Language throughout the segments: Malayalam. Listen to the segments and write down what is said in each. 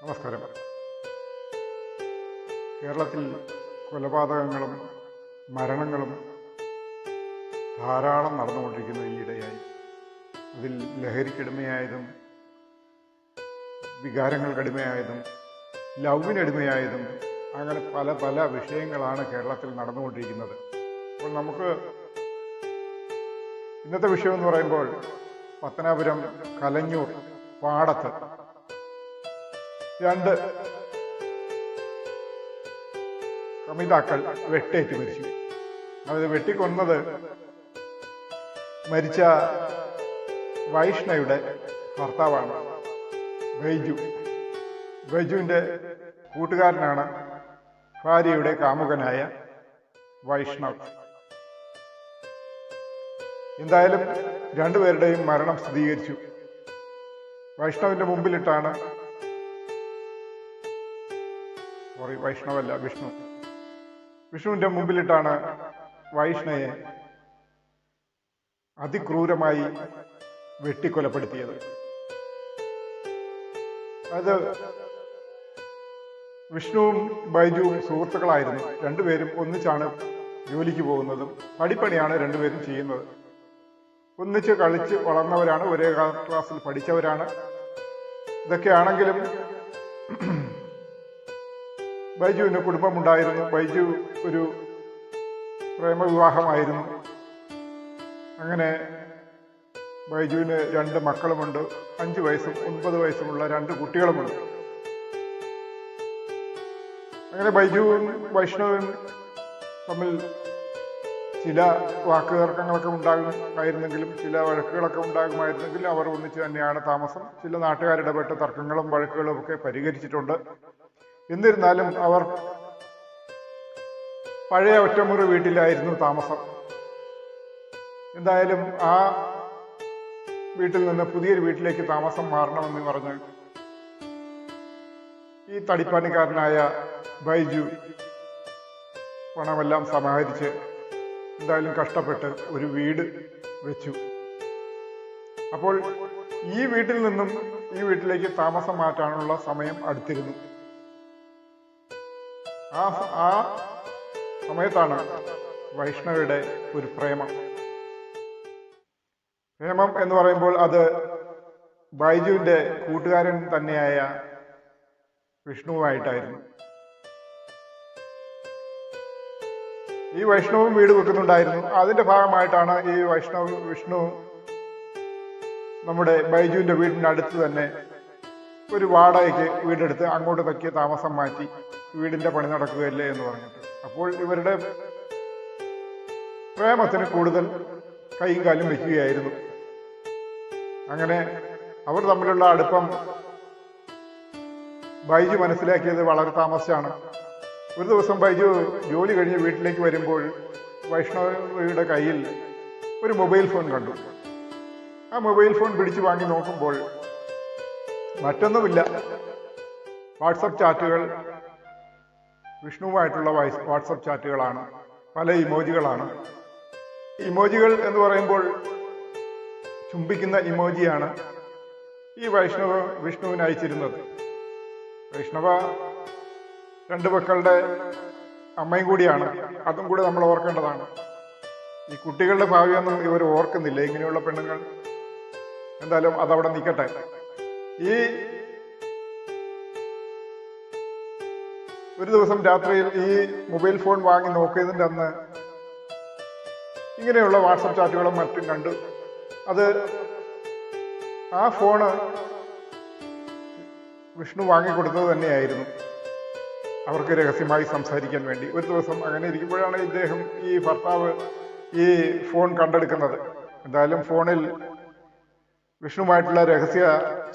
നമസ്കാരം. കേരളത്തിൽ കൊലപാതകങ്ങളും മരണങ്ങളും ധാരാളം നടന്നുകൊണ്ടിരിക്കുന്നു ഈയിടെയായി. അതിൽ ലഹരിക്കടിമയായതും വികാരങ്ങൾക്കടിമയായതും ലവിനടിമയായതും അങ്ങനെ പല പല വിഷയങ്ങളാണ് കേരളത്തിൽ നടന്നുകൊണ്ടിരിക്കുന്നത്. അപ്പോൾ നമുക്ക് ഇന്നത്തെ വിഷയം എന്ന് പറയുമ്പോൾ പത്തനാപുരം കലഞ്ഞൂർ പാടത്ത് രണ്ട് കമിതാക്കൾ വെട്ടേറ്റ് മരിച്ചു. അത് വെട്ടിക്കൊന്നത് മരിച്ച വൈഷ്ണയുടെ ഭർത്താവാണ് ബൈജു. ബൈജുവിൻ്റെ കൂട്ടുകാരനാണ് ഭാര്യയുടെ കാമുകനായ വൈഷ്ണവ്. എന്തായാലും രണ്ടുപേരുടെയും മരണം സ്ഥിരീകരിച്ചു. വൈഷ്ണവിൻ്റെ മുമ്പിലിട്ടാണ് വിഷ്ണുവിൻ്റെ മുമ്പിലിട്ടാണ് വൈഷ്ണയെ അതിക്രൂരമായി വെട്ടിക്കൊലപ്പെടുത്തിയത്. അത് വിഷ്ണുവും ബൈജുവും സുഹൃത്തുക്കളായിരുന്നു. രണ്ടുപേരും ഒന്നിച്ചാണ് ജോലിക്ക് പോകുന്നതും പടിപ്പണിയാണ് രണ്ടുപേരും ചെയ്യുന്നത്. ഒന്നിച്ച് കളിച്ച് വളർന്നവരാണ്, ഒരേ ക്ലാസ്സിൽ പഠിച്ചവരാണ്. ഇതൊക്കെയാണെങ്കിലും ബൈജുവിന് കുടുംബമുണ്ടായിരുന്നു. ബൈജു ഒരു പ്രേമവിവാഹമായിരുന്നു. അങ്ങനെ ബൈജുവിന് 2 മക്കളുമുണ്ട്. 5 വയസ്സും 9 വയസ്സുമുള്ള 2 കുട്ടികളുമുണ്ട്. അങ്ങനെ ബൈജുവും വൈഷ്ണവും തമ്മിൽ ചില വാക്കുതർക്കങ്ങളൊക്കെ ഉണ്ടാകുമായിരുന്നെങ്കിലും ചില വഴക്കുകളൊക്കെ ഉണ്ടാകുമായിരുന്നെങ്കിലും അവർ ഒന്നിച്ച് തന്നെയാണ് താമസം. ചില നാട്ടുകാരിടപെട്ട തർക്കങ്ങളും വഴക്കുകളും ഒക്കെ പരിഹരിച്ചിട്ടുണ്ട്. എന്നിരുന്നാലും അവർ പഴയ ഒറ്റമുറി വീട്ടിലായിരുന്നു താമസം. എന്തായാലും ആ വീട്ടിൽ നിന്ന് പുതിയൊരു വീട്ടിലേക്ക് താമസം മാറണമെന്ന് പറഞ്ഞ് ഈ തടിപ്പാനിക്കാരനായ ബൈജു പണമെല്ലാം സമാഹരിച്ച് എന്തായാലും കഷ്ടപ്പെട്ട് ഒരു വീട് വെച്ചു. അപ്പോൾ ഈ വീട്ടിൽ നിന്നും ഈ വീട്ടിലേക്ക് താമസം മാറ്റാനുള്ള സമയം അടുത്തിരുന്നു. ആ സമയത്താണ് വൈഷ്ണവയുടെ ഒരു പ്രേമം എന്ന് പറയുമ്പോൾ അത് ബൈജുവിൻ്റെ കൂട്ടുകാരൻ തന്നെയായ വിഷ്ണുവുമായിട്ടായിരുന്നു. ഈ വൈഷ്ണവും വീട് വെക്കുന്നുണ്ടായിരുന്നു. അതിന്റെ ഭാഗമായിട്ടാണ് ഈ വിഷ്ണു നമ്മുടെ ബൈജുവിന്റെ വീടിന്റെ അടുത്ത് തന്നെ ഒരു വാടകയ്ക്ക് വീടെടുത്ത് അങ്ങോട്ട് തക്കിയ താമസം മാറ്റി വീടിന്റെ പണി നടക്കുകയല്ലേ എന്ന് പറഞ്ഞിട്ട്. അപ്പോൾ ഇവരുടെ പ്രേമത്തിന് കൂടുതൽ കൈയും കാലും വയ്ക്കുകയായിരുന്നു. അങ്ങനെ അവർ തമ്മിലുള്ള അടുപ്പം ബൈജു മനസ്സിലാക്കിയത് വളരെ താമസിച്ചാണ്. ഒരു ദിവസം ബൈജു ജോലി കഴിഞ്ഞ് വീട്ടിലേക്ക് വരുമ്പോൾ വൈഷ്ണവിയുടെ കയ്യിൽ ഒരു മൊബൈൽ ഫോൺ കണ്ടു. ആ മൊബൈൽ ഫോൺ പിടിച്ചു വാങ്ങി നോക്കുമ്പോൾ മറ്റൊന്നുമില്ല, വാട്സപ്പ് ചാറ്റുകൾ, വിഷ്ണുവുമായിട്ടുള്ള വാട്സപ്പ് ചാറ്റുകളാണ്. പല ഇമോജികളാണ്. ഇമോജികൾ എന്ന് പറയുമ്പോൾ ചുംബിക്കുന്ന ഇമോജിയാണ് ഈ വിഷ്ണുവിന് അയച്ചിരുന്നത്. വൈഷ്ണവ 2 മക്കളുടെ അമ്മയും കൂടിയാണ്. അതും കൂടെ നമ്മൾ ഓർക്കേണ്ടതാണ്. ഈ കുട്ടികളുടെ ഭാവിയൊന്നും ഇവർ ഓർക്കുന്നില്ല, ഇങ്ങനെയുള്ള പെണ്ണുങ്ങൾ. എന്തായാലും അതവിടെ നിൽക്കട്ടെ. ഈ ഒരു ദിവസം രാത്രിയിൽ ഈ മൊബൈൽ ഫോൺ വാങ്ങി നോക്കിയതിൻ്റെ അന്ന് ഇങ്ങനെയുള്ള വാട്സപ്പ് ചാറ്റുകളും മറ്റും കണ്ടു. അത് ആ ഫോണ് വിഷ്ണു വാങ്ങിക്കൊടുത്തത് തന്നെയായിരുന്നു അവർക്ക് രഹസ്യമായി സംസാരിക്കാൻ വേണ്ടി. ഒരു ദിവസം അങ്ങനെ ഇരിക്കുമ്പോഴാണ് ഈ ഭർത്താവ് ഈ ഫോൺ കണ്ടെടുക്കുന്നത്. എന്തായാലും ഫോണിൽ വിഷ്ണുവുമായിട്ടുള്ള രഹസ്യ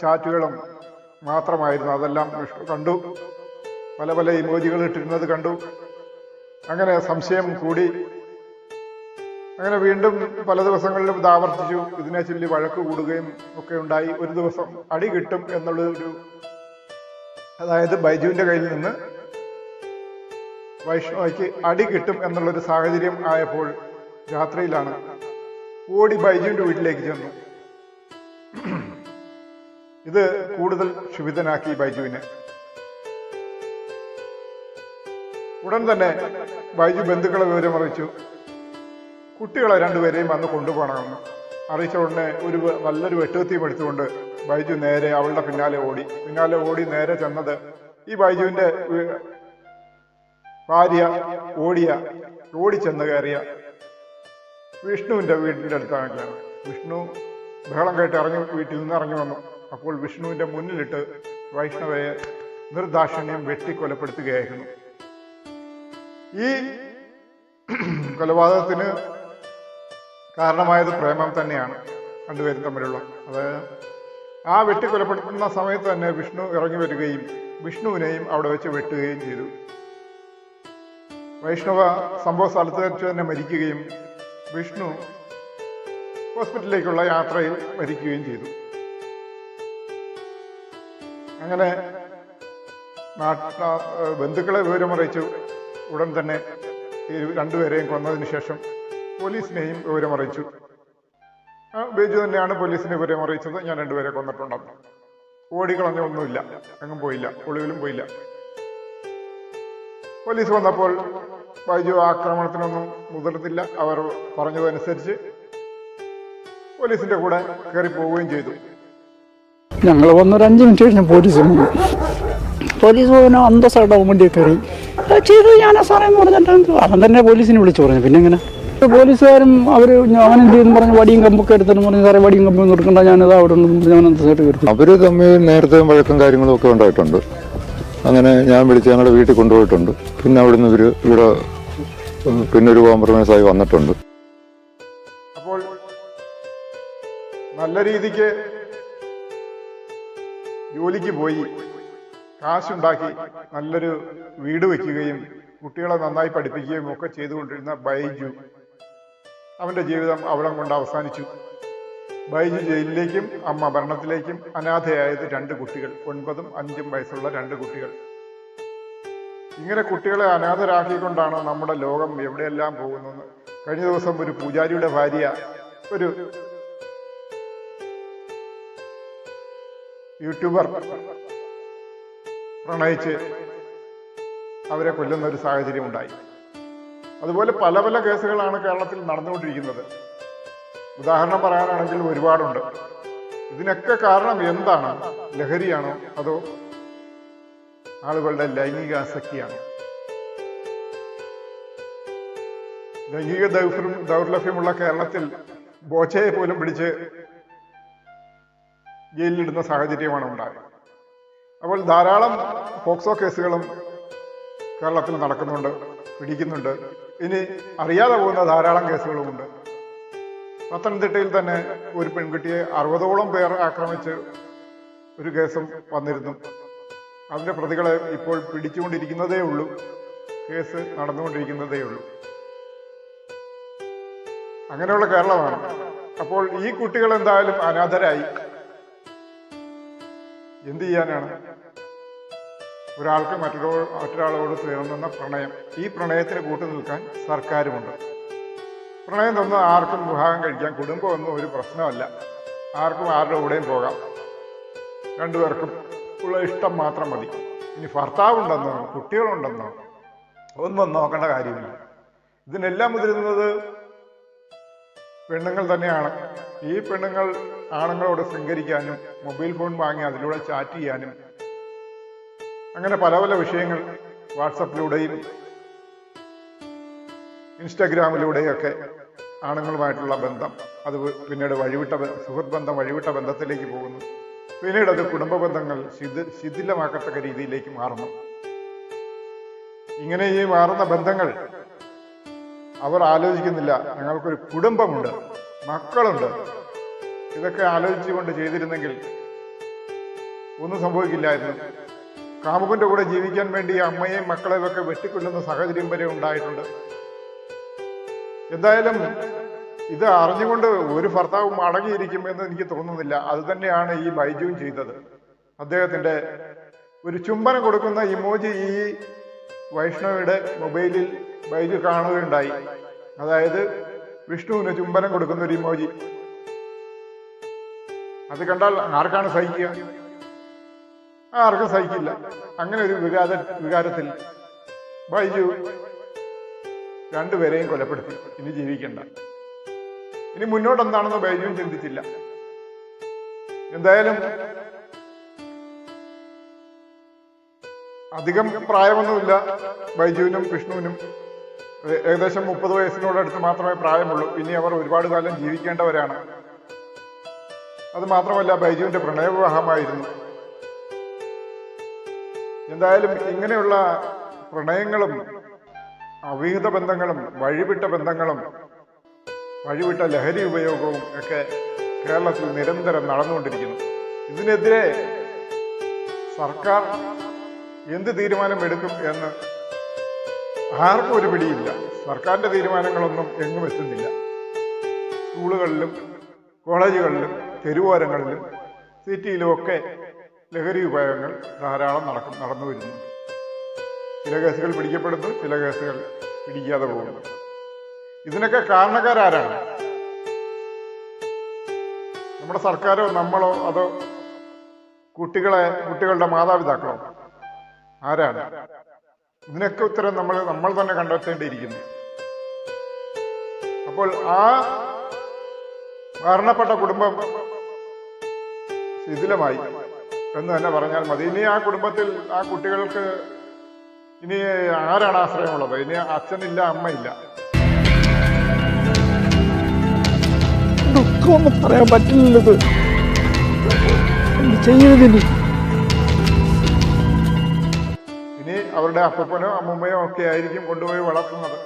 ചാറ്റുകളും മാത്രമായിരുന്നു. അതെല്ലാം വിഷ്ണു കണ്ടു. പല പല ഇമോജികൾ ഇട്ടിരുന്നത് കണ്ടു. അങ്ങനെ സംശയം കൂടി. അങ്ങനെ വീണ്ടും പല ദിവസങ്ങളിലും ഇത് ആവർത്തിച്ചു. ഇതിനെ ചൊല്ലി വഴക്ക് കൂടുകയും ഒക്കെ ഉണ്ടായി. ഒരു ദിവസം അടി കിട്ടും എന്നുള്ളൊരു, അതായത് ബൈജുവിൻ്റെ കയ്യിൽ നിന്ന് വൈഷ്ണവയ്ക്ക് അടി കിട്ടും എന്നുള്ളൊരു സാഹചര്യം ആയപ്പോൾ രാത്രിയിലാണ് ഓടി ബൈജുവിൻ്റെ വീട്ടിലേക്ക് ചെന്നു. ഇത് കൂടുതൽ ക്ഷുഭിതനാക്കി ബൈജുവിനെ. ഉടൻ തന്നെ ബൈജു ബന്ധുക്കളെ വിവരം അറിയിച്ചു. കുട്ടികളെ രണ്ടുപേരെയും വന്ന് കൊണ്ടുപോകണമെന്ന് അറിയിച്ച ഉടനെ നല്ലൊരു വെട്ടുകത്തിയും എടുത്തുകൊണ്ട് ബൈജു നേരെ അവളുടെ പിന്നാലെ ഓടി നേരെ ചെന്നത് ഈ ബൈജുവിന്റെ ഭാര്യ ഓടിച്ചെന്ന് കയറിയ വിഷ്ണുവിന്റെ വീടിന്റെ അടുത്താണെങ്കിലാണ്. വിഷ്ണു ബഹളം കേട്ട് വീട്ടിൽ നിന്ന് ഇറങ്ങി വന്നു. അപ്പോൾ വിഷ്ണുവിന്റെ മുന്നിലിട്ട് വൈഷ്ണവയെ നിർദാക്ഷിണ്യം വെട്ടിക്കൊലപ്പെടുത്തുകയായിരുന്നു. ഈ കൊലപാതകത്തിന് കാരണമായത് പ്രേമം തന്നെയാണ് രണ്ടുപേരും തമ്മിലുള്ള. അതായത് ആ വെട്ടിക്കൊലപ്പെടുത്തുന്ന സമയത്ത് തന്നെ വിഷ്ണു ഇറങ്ങി വരികയും വിഷ്ണുവിനെയും അവിടെ വെച്ച് വെട്ടുകയും ചെയ്തു. വൈഷ്ണവ സംഭവ സ്ഥലത്ത് വെച്ച് തന്നെ മരിക്കുകയും വിഷ്ണു ഹോസ്പിറ്റലിലേക്കുള്ള യാത്രയിൽ മരിക്കുകയും ചെയ്തു. അങ്ങനെ ബന്ധുക്കളെ വിവരമറിയിച്ചു. ഉടൻ തന്നെ ഈ രണ്ടുപേരെയും കൊന്നതിന് ശേഷം പോലീസിനെയും വിവരമറിയിച്ചു. ബൈജു തന്നെയാണ് പോലീസിനെ വിവരമറിയിച്ചത്, ഞാൻ രണ്ടുപേരെ കൊന്നിട്ടുണ്ടെന്ന്. ഓടിക്കളഞ്ഞൊന്നുമില്ല, എങ്ങും പോയില്ല, ഒളിവിലും പോയില്ല. പോലീസ് വന്നപ്പോൾ ബൈജു ആക്രമണത്തിനൊന്നും മുതിർന്നില്ല. അവർ പറഞ്ഞതനുസരിച്ച് പോലീസിന്റെ കൂടെ കയറി പോവുകയും ചെയ്തു. ഞങ്ങൾ വന്നൊരു 5 മിനിറ്റ് കഴിഞ്ഞ പോലീസ് പോകാൻ അന്തസ്സായിട്ട് വണ്ടിയെ കയറി ചെയ്തു. ഞാൻ സാറേന്ന് പറഞ്ഞിട്ട് അവൻ തന്നെ പോലീസിനെ വിളിച്ചു പറഞ്ഞു. പിന്നെ എങ്ങനെ പോലീസുകാരും അവനെന്ത് ചെയ്യുന്നു പറഞ്ഞ് വടിയും കമ്പൊക്കെ എടുത്തെന്ന് പറഞ്ഞ് സാറേ വടിയും കമ്പൊന്നും എടുക്കണ്ട, ഞാനത് അവിടെ ഉണ്ടെന്ന് പറഞ്ഞ് അവൻ അന്തസ്സായിട്ട് കയറി. അവർ തമ്മിൽ നേരത്തെ വഴക്കും കാര്യങ്ങളും ഒക്കെ ഉണ്ടായിട്ടുണ്ട്. അങ്ങനെ ഞാൻ വിളിച്ച് ഞങ്ങളുടെ വീട്ടിൽ കൊണ്ടുപോയിട്ടുണ്ട്. പിന്നെ അവിടുന്ന് ഇവിടെ പിന്നെ ഒരു കോംപ്രമൈസായി വന്നിട്ടുണ്ട്. അപ്പോൾ നല്ല രീതിക്ക് ജോലിക്ക് പോയി കാശുണ്ടാക്കി നല്ലൊരു വീട് വയ്ക്കുകയും കുട്ടികളെ നന്നായി പഠിപ്പിക്കുകയും ഒക്കെ ചെയ്തുകൊണ്ടിരുന്ന ബൈജു, അവന്റെ ജീവിതം അവിടം കൊണ്ട് അവസാനിച്ചു. ബൈജു ജയിലിലേക്കും അമ്മ ഭരണത്തിലേക്കും. അനാഥയായത് 2 കുട്ടികൾ, 9ഉം 5ഉം വയസ്സുള്ള 2 കുട്ടികൾ. ഇങ്ങനെ കുട്ടികളെ അനാഥരാക്കിക്കൊണ്ടാണ് നമ്മുടെ ലോകം എവിടെയെല്ലാം പോകുന്നത്. കഴിഞ്ഞ ദിവസം ഒരു പൂജാരിയുടെ ഭാര്യ ഒരു യൂട്യൂബർ പ്രണയിച്ച് അവരെ കൊല്ലുന്ന ഒരു സാഹചര്യം ഉണ്ടായി. അതുപോലെ പല പല കേസുകളാണ് കേരളത്തിൽ നടന്നുകൊണ്ടിരിക്കുന്നത്. ഉദാഹരണം പറയാനാണെങ്കിൽ ഒരുപാടുണ്ട്. ഇതിനൊക്കെ കാരണം എന്താണ്? ലഹരിയാണോ അതോ ആളുകളുടെ ലൈംഗിക ആസക്തിയാണോ? ലൈംഗിക ദൗർലഭ്യമുള്ള കേരളത്തിൽ ബോച്ചയെ പോലും പിടിച്ച് ജയിലിലിടുന്ന സാഹചര്യമാണ് ഉണ്ടായത്. അപ്പോൾ ധാരാളം പോക്സോ കേസുകളും കേരളത്തിൽ നടക്കുന്നുണ്ട്, പിടിക്കുന്നുണ്ട്. ഇനി അറിയാതെ പോകുന്ന ധാരാളം കേസുകളുമുണ്ട്. പത്തനംതിട്ടയിൽ തന്നെ ഒരു പെൺകുട്ടിയെ 60ഓളം പേർ ആക്രമിച്ച് ഒരു കേസും വന്നിരുന്നു. അതിൻ്റെ പ്രതികളെ ഇപ്പോൾ പിടിച്ചുകൊണ്ടിരിക്കുന്നതേ ഉള്ളൂ, കേസ് നടന്നുകൊണ്ടിരിക്കുന്നതേ ഉള്ളൂ. അങ്ങനെയുള്ള കേരളമാണ്. അപ്പോൾ ഈ കുട്ടികൾ എന്തായാലും അനാഥരായി. എന്ത് ചെയ്യാനാണ്? ഒരാൾക്ക് മറ്റൊരാളോട് തീർന്നുന്ന പ്രണയം, ഈ പ്രണയത്തിന് കൂട്ടുനിൽക്കാൻ സർക്കാരുമുണ്ട്. പ്രണയം തന്ന് ആർക്കും വിവാഹം കഴിക്കാം, കുടുംബമൊന്നും ഒരു പ്രശ്നമല്ല. ആർക്കും ആരുടെ കൂടെയും പോകാം, 2 പേർക്കും ഉള്ള ഇഷ്ടം മാത്രം മതി. ഇനി ഭർത്താവുണ്ടെന്നോ കുട്ടികളുണ്ടെന്നോ ഒന്നും നോക്കേണ്ട കാര്യമില്ല. ഇതിനെല്ലാം മുതിരുന്നത് പെണ്ണുങ്ങൾ തന്നെയാണ്. ഈ പെണ്ണുങ്ങൾ ആണുങ്ങളോട് ശൃംഗരിക്കാനും മൊബൈൽ ഫോൺ വാങ്ങി അതിലൂടെ ചാറ്റ് ചെയ്യാനും അങ്ങനെ പല പല വിഷയങ്ങൾ വാട്സപ്പിലൂടെയും ഇൻസ്റ്റഗ്രാമിലൂടെയൊക്കെ ആണുങ്ങളുമായിട്ടുള്ള ബന്ധം, അത് പിന്നീട് സുഹൃത്ത് ബന്ധം വഴിവിട്ട ബന്ധത്തിലേക്ക് പോകുന്നു. പിന്നീട് അത് കുടുംബ ബന്ധങ്ങൾ ശിഥിലമാക്കത്തക്ക രീതിയിലേക്ക് മാറുന്നു. ഇങ്ങനെ ഈ മാറുന്ന ബന്ധങ്ങൾ അവർ ആലോചിക്കുന്നില്ല. ഞങ്ങൾക്കൊരു കുടുംബമുണ്ട്, മക്കളുണ്ട്. ഇതൊക്കെ ആലോചിച്ചുകൊണ്ട് ചെയ്തിരുന്നെങ്കിൽ ഒന്നും സംഭവിക്കില്ലായിരുന്നു. കാമുകന്റെ കൂടെ ജീവിക്കാൻ വേണ്ടി അമ്മയെയും മക്കളെയും ഒക്കെ വെട്ടിക്കൊല്ലുന്ന സാഹചര്യം വരെ ഉണ്ടായിട്ടുണ്ട്. എന്തായാലും ഇത് അറിഞ്ഞുകൊണ്ട് ഒരു ഭർത്താവും അടങ്ങിയിരിക്കുമെന്ന് എനിക്ക് തോന്നുന്നില്ല. അത് തന്നെയാണ് ഈ ബൈജുവും ചെയ്തത്. അദ്ദേഹത്തിന്റെ ഒരു ചുംബനം കൊടുക്കുന്ന ഇമോജി ഈ വൈഷ്ണവയുടെ മൊബൈലിൽ ബൈജു കാണുകയുണ്ടായി. അതായത് വിഷ്ണുവിന് ചുംബനം കൊടുക്കുന്ന ഒരു ഇമോജി. അത് കണ്ടാൽ ആർക്കാണ് സഹിക്കുക? ആർക്കും സഹിക്കില്ല. അങ്ങനെ ഒരു വികാരത്തിൽ ബൈജു രണ്ടുപേരെയും കൊലപ്പെടുത്തി. ഇനി ജീവിക്കണ്ട. ഇനി മുന്നോട്ടെന്താണെന്ന് ബൈജുവും ചിന്തിച്ചില്ല. എന്തായാലും അധികം പ്രായമൊന്നുമില്ല ബൈജുവിനും വിഷ്ണുവിനും. ഏകദേശം 30 വയസ്സിനോടടുത്ത് മാത്രമേ പ്രായമുള്ളൂ. ഇനി അവർ ഒരുപാട് കാലം ജീവിക്കേണ്ടവരാണ്. അത് മാത്രമല്ല, ബൈജുവിന്റെ പ്രണയവിവാഹമായിരുന്നു. എന്തായാലും ഇങ്ങനെയുള്ള പ്രണയങ്ങളും അവിഹിത ബന്ധങ്ങളും വഴിവിട്ട ബന്ധങ്ങളും വഴിവിട്ട ലഹരി ഉപയോഗവും ഒക്കെ കേരളത്തിൽ നിരന്തരം നടന്നുകൊണ്ടിരിക്കുന്നു. ഇതിനെതിരെ സർക്കാർ എന്ത് തീരുമാനം എടുക്കും എന്ന് ആർക്കും ഒരു പിടിയില്ല. സർക്കാരിന്റെ തീരുമാനങ്ങളൊന്നും എങ്ങും എത്തുന്നില്ല. സ്കൂളുകളിലും കോളേജുകളിലും തെരുവോരങ്ങളിലും സിറ്റിയിലും ഒക്കെ ലഹരി ഉപയോഗങ്ങൾ ധാരാളം നടന്നു വരുന്നുണ്ട്. ചില കേസുകൾ പിടിക്കപ്പെടുന്നു, ചില കേസുകൾ പിടിക്കാതെ പോകുന്നു. ഇതിനൊക്കെ കാരണക്കാരാരാണ്? നമ്മുടെ സർക്കാരോ നമ്മളോ അതോ കുട്ടികളുടെ മാതാപിതാക്കളോ? ആരാണ്? ഇതിനൊക്കെ ഉത്തരം നമ്മൾ തന്നെ കണ്ടെത്തേണ്ടിയിരിക്കുന്നു. അപ്പോൾ ആ മരണപ്പെട്ട കുടുംബം ശിഥിലമായി എന്ന് തന്നെ പറഞ്ഞാൽ മതി. ഇനി ആ കുടുംബത്തിൽ ആ കുട്ടികൾക്ക് ഇനി ആരാണ് ആശ്രയമുള്ളത്? ഇനി അച്ഛനില്ല, അമ്മയില്ല. ദുഃഖമൊന്നും പറയാൻ പറ്റില്ലത് ചെയ്യരുതില്ല. ഇനി അവരുടെ അപ്പനോ അമ്മൂമ്മയോ ഒക്കെ ആയിരിക്കും കൊണ്ടുപോയി വളർത്തുന്നത്.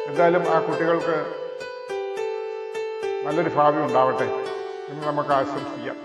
എന്തായാലും ആ കുട്ടികൾക്ക് നല്ലൊരു ഭാവി ഉണ്ടാവട്ടെ എന്ന് നമുക്ക് ആശംസിക്കാം.